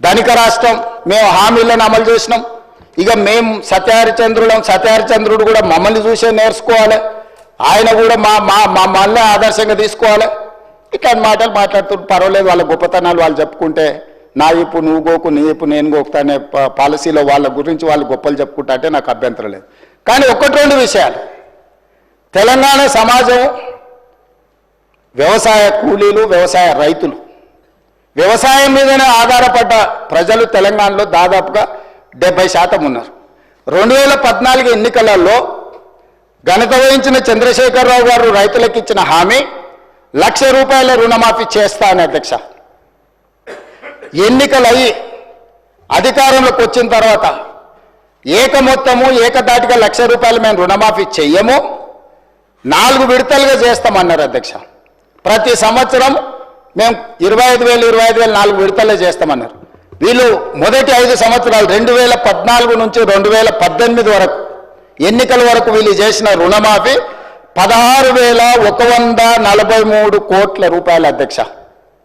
ధనిక రాష్ట్రం, మేము హామీలను అమలు చేసినాం. ఇక మేము సత్యహరిచంద్రుడు కూడా మమ్మల్ని చూసే నేర్చుకోవాలి, ఆయన కూడా మమ్మల్ని ఆదర్శంగా తీసుకోవాలి. ఇట్లాంటి మాటలు మాట్లాడుతుంటే పర్వాలేదు, వాళ్ళ గొప్పతనాలు వాళ్ళు చెప్పుకుంటే, నా ఇప్పు నువ్వు గోకు, నీ ఇప్పు నేను గోకుతా అనే పాలసీలో వాళ్ళ గురించి వాళ్ళు గొప్పలు చెప్పుకుంటా అంటే నాకు అభ్యంతరం లేదు. కానీ ఒకటి రెండు విషయాలు, తెలంగాణ సమాజం వ్యవసాయ కూలీలు, వ్యవసాయ రైతులు, వ్యవసాయం మీదనే ఆధారపడ్డ ప్రజలు తెలంగాణలో దాదాపుగా 70% ఉన్నారు. 2014 ఎన్నికలలో ఘనత వహించిన చంద్రశేఖరరావు గారు రైతులకు ఇచ్చిన హామీ ₹1,00,000 రుణమాఫీ చేస్తా అని అధ్యక్ష. ఎన్నికలయ్యి అధికారంలోకి వచ్చిన తర్వాత ఏకదాటిగా ₹1,00,000 మేము రుణమాఫీ చెయ్యము, 4 విడతలుగా చేస్తామన్నారు అధ్యక్ష. ప్రతి సంవత్సరం మేము 25,000 4 విడతలే చేస్తామన్నారు. వీళ్ళు మొదటి 5 సంవత్సరాలు 2014 నుంచి 2018 వరకు ఎన్నికల వరకు వీళ్ళు చేసిన రుణమాఫీ ₹16,143 కోట్ల అధ్యక్ష.